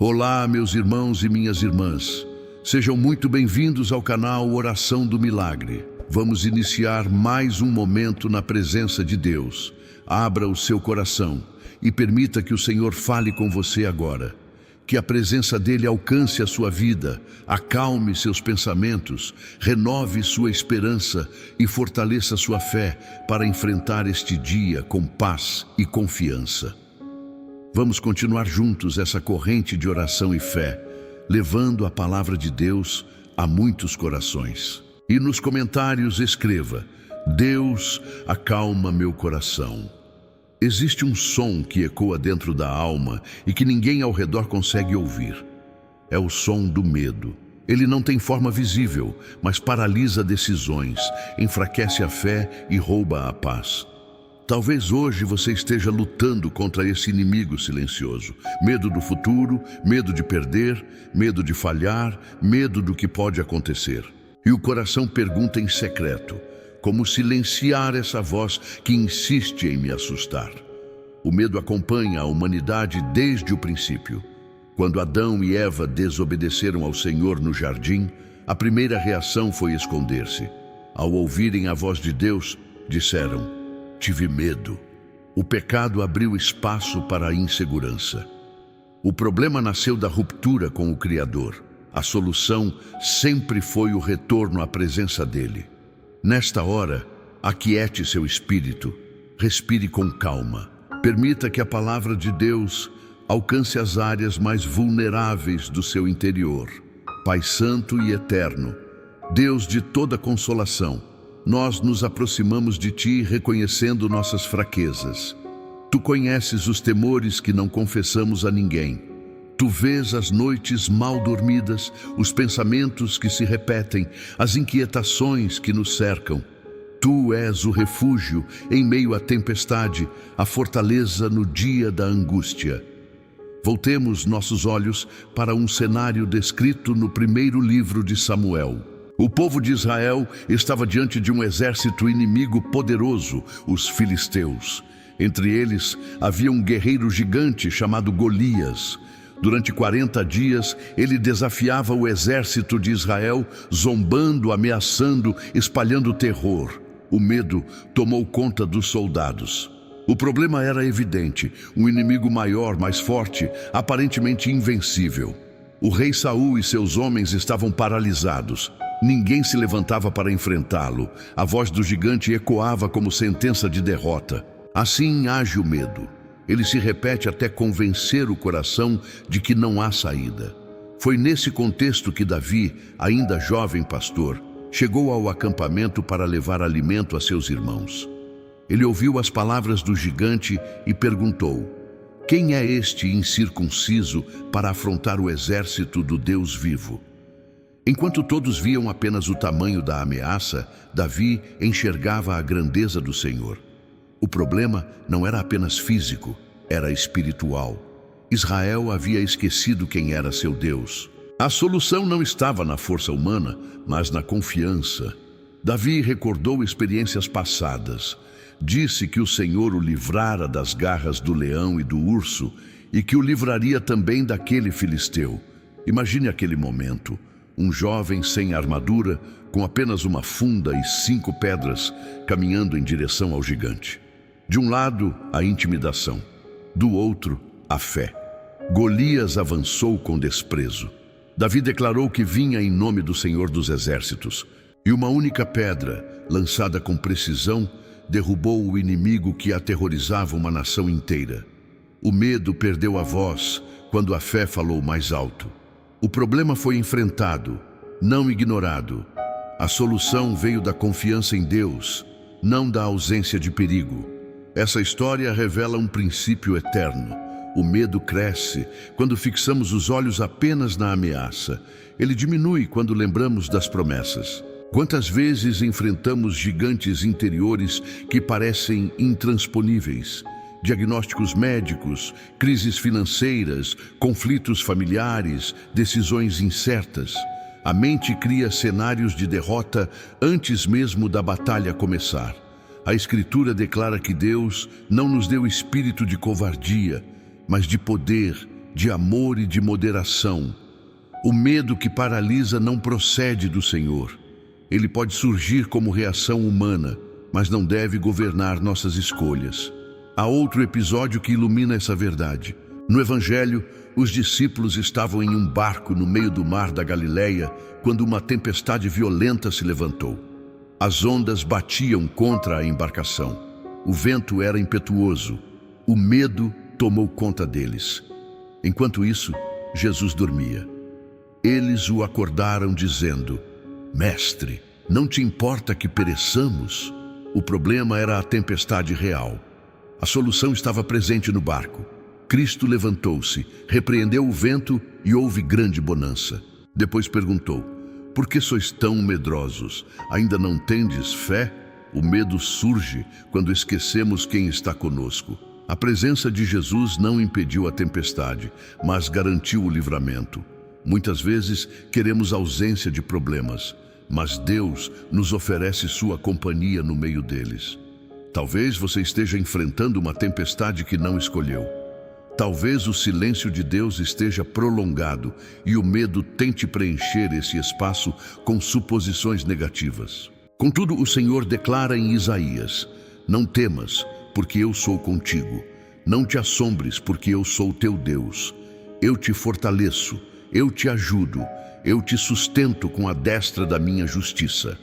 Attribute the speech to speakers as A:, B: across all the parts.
A: Olá, meus irmãos e minhas irmãs. Sejam muito bem-vindos ao canal Oração do Milagre. Vamos iniciar mais um momento na presença de Deus. Abra o seu coração e permita que o Senhor fale com você agora. Que a presença dele alcance a sua vida, acalme seus pensamentos, renove sua esperança e fortaleça sua fé para enfrentar este dia com paz e confiança. Vamos continuar juntos essa corrente de oração e fé, levando a palavra de Deus a muitos corações. E nos comentários escreva: Deus, acalma meu coração. Existe um som que ecoa dentro da alma e que ninguém ao redor consegue ouvir. É o som do medo. Ele não tem forma visível, mas paralisa decisões, enfraquece a fé e rouba a paz. Talvez hoje você esteja lutando contra esse inimigo silencioso. Medo do futuro, medo de perder, medo de falhar, medo do que pode acontecer. E o coração pergunta em secreto: como silenciar essa voz que insiste em me assustar? O medo acompanha a humanidade desde o princípio. Quando Adão e Eva desobedeceram ao Senhor no jardim, a primeira reação foi esconder-se. Ao ouvirem a voz de Deus, disseram: tive medo. O pecado abriu espaço para a insegurança. O problema nasceu da ruptura com o Criador. A solução sempre foi o retorno à presença dele. Nesta hora, aquiete seu espírito, respire com calma. Permita que a palavra de Deus alcance as áreas mais vulneráveis do seu interior. Pai Santo e Eterno, Deus de toda consolação, nós nos aproximamos de Ti reconhecendo nossas fraquezas. Tu conheces os temores que não confessamos a ninguém. Tu vês as noites mal dormidas, os pensamentos que se repetem, as inquietações que nos cercam. Tu és o refúgio em meio à tempestade, a fortaleza no dia da angústia. Voltemos nossos olhos para um cenário descrito no primeiro livro de Samuel. O povo de Israel estava diante de um exército inimigo poderoso, os filisteus. Entre eles havia um guerreiro gigante chamado Golias. Durante 40 dias, ele desafiava o exército de Israel, zombando, ameaçando, espalhando terror. O medo tomou conta dos soldados. O problema era evidente: um inimigo maior, mais forte, aparentemente invencível. O rei Saul e seus homens estavam paralisados. Ninguém se levantava para enfrentá-lo. A voz do gigante ecoava como sentença de derrota. Assim age o medo. Ele se repete até convencer o coração de que não há saída. Foi nesse contexto que Davi, ainda jovem pastor, chegou ao acampamento para levar alimento a seus irmãos. Ele ouviu as palavras do gigante e perguntou: quem é este incircunciso para afrontar o exército do Deus vivo? Enquanto todos viam apenas o tamanho da ameaça, Davi enxergava a grandeza do Senhor. O problema não era apenas físico, era espiritual. Israel havia esquecido quem era seu Deus. A solução não estava na força humana, mas na confiança. Davi recordou experiências passadas. Disse que o Senhor o livrara das garras do leão e do urso e que o livraria também daquele filisteu. Imagine aquele momento. Um jovem sem armadura, com apenas uma funda e 5 pedras, caminhando em direção ao gigante. De um lado, a intimidação. Do outro, a fé. Golias avançou com desprezo. Davi declarou que vinha em nome do Senhor dos Exércitos. E uma única pedra, lançada com precisão, derrubou o inimigo que aterrorizava uma nação inteira. O medo perdeu a voz quando a fé falou mais alto. O problema foi enfrentado, não ignorado. A solução veio da confiança em Deus, não da ausência de perigo. Essa história revela um princípio eterno. O medo cresce quando fixamos os olhos apenas na ameaça. Ele diminui quando lembramos das promessas. Quantas vezes enfrentamos gigantes interiores que parecem intransponíveis? Diagnósticos médicos, crises financeiras, conflitos familiares, decisões incertas. A mente cria cenários de derrota antes mesmo da batalha começar. A Escritura declara que Deus não nos deu espírito de covardia, mas de poder, de amor e de moderação. O medo que paralisa não procede do Senhor. Ele pode surgir como reação humana, mas não deve governar nossas escolhas. Há outro episódio que ilumina essa verdade. No Evangelho, os discípulos estavam em um barco no meio do mar da Galileia quando uma tempestade violenta se levantou. As ondas batiam contra a embarcação. O vento era impetuoso. O medo tomou conta deles. Enquanto isso, Jesus dormia. Eles o acordaram dizendo: Mestre, não te importa que pereçamos? O problema era a tempestade real. A solução estava presente no barco. Cristo levantou-se, repreendeu o vento e houve grande bonança. Depois perguntou: Por que sois tão medrosos? Ainda não tendes fé? O medo surge quando esquecemos quem está conosco. A presença de Jesus não impediu a tempestade, mas garantiu o livramento. Muitas vezes queremos ausência de problemas, mas Deus nos oferece sua companhia no meio deles. Talvez você esteja enfrentando uma tempestade que não escolheu. Talvez o silêncio de Deus esteja prolongado e o medo tente preencher esse espaço com suposições negativas. Contudo, o Senhor declara em Isaías: Não temas, porque eu sou contigo. Não te assombres, porque eu sou teu Deus. Eu te fortaleço, eu te ajudo, eu te sustento com a destra da minha justiça.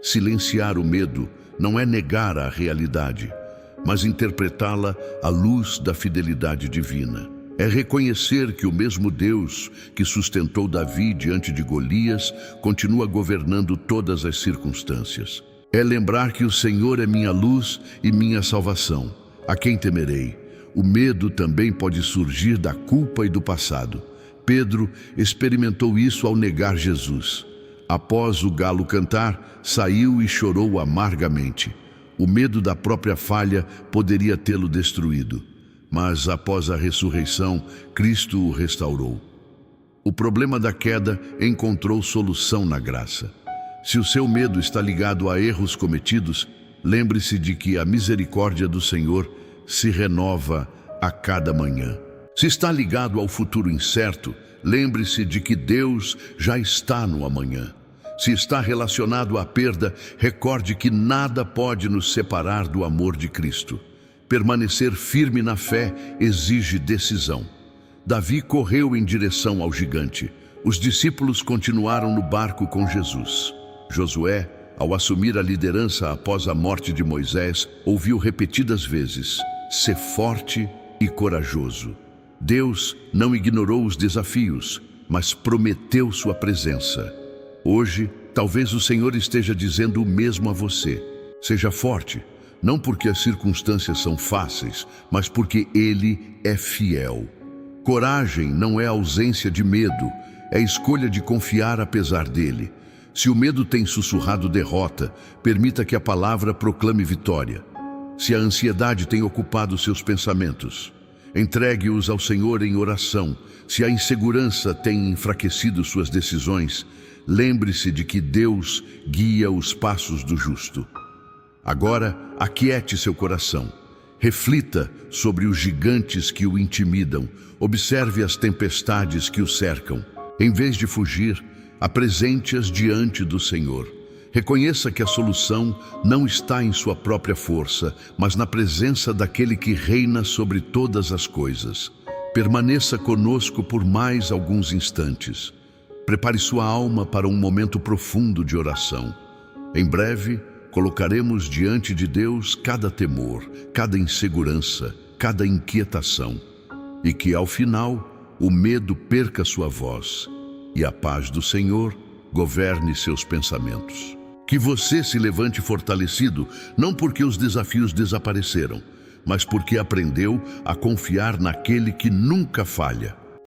A: Silenciar o medo não é negar a realidade, mas interpretá-la à luz da fidelidade divina. É reconhecer que o mesmo Deus que sustentou Davi diante de Golias continua governando todas as circunstâncias. É lembrar que o Senhor é minha luz e minha salvação. A quem temerei? O medo também pode surgir da culpa e do passado. Pedro experimentou isso ao negar Jesus. Após o galo cantar, saiu e chorou amargamente. O medo da própria falha poderia tê-lo destruído, mas após a ressurreição, Cristo o restaurou. O problema da queda encontrou solução na graça. Se o seu medo está ligado a erros cometidos, lembre-se de que a misericórdia do Senhor se renova a cada manhã. Se está ligado ao futuro incerto, lembre-se de que Deus já está no amanhã. Se está relacionado à perda, recorde que nada pode nos separar do amor de Cristo. Permanecer firme na fé exige decisão. Davi correu em direção ao gigante. Os discípulos continuaram no barco com Jesus. Josué, ao assumir a liderança após a morte de Moisés, ouviu repetidas vezes: "Sê forte e corajoso." Deus não ignorou os desafios, mas prometeu sua presença. Hoje, talvez o Senhor esteja dizendo o mesmo a você. Seja forte, não porque as circunstâncias são fáceis, mas porque Ele é fiel. Coragem não é ausência de medo, é escolha de confiar apesar dele. Se o medo tem sussurrado derrota, permita que a palavra proclame vitória. Se a ansiedade tem ocupado seus pensamentos, entregue-os ao Senhor em oração. Se a insegurança tem enfraquecido suas decisões, lembre-se de que Deus guia os passos do justo. Agora, aquiete seu coração. Reflita sobre os gigantes que o intimidam. Observe as tempestades que o cercam. Em vez de fugir, apresente-as diante do Senhor. Reconheça que a solução não está em sua própria força, mas na presença daquele que reina sobre todas as coisas. Permaneça conosco por mais alguns instantes. Prepare sua alma para um momento profundo de oração. Em breve, colocaremos diante de Deus cada temor, cada insegurança, cada inquietação. E que, ao final, o medo perca sua voz e a paz do Senhor governe seus pensamentos. Que você se levante fortalecido, não porque os desafios desapareceram, mas porque aprendeu a confiar naquele que nunca falha.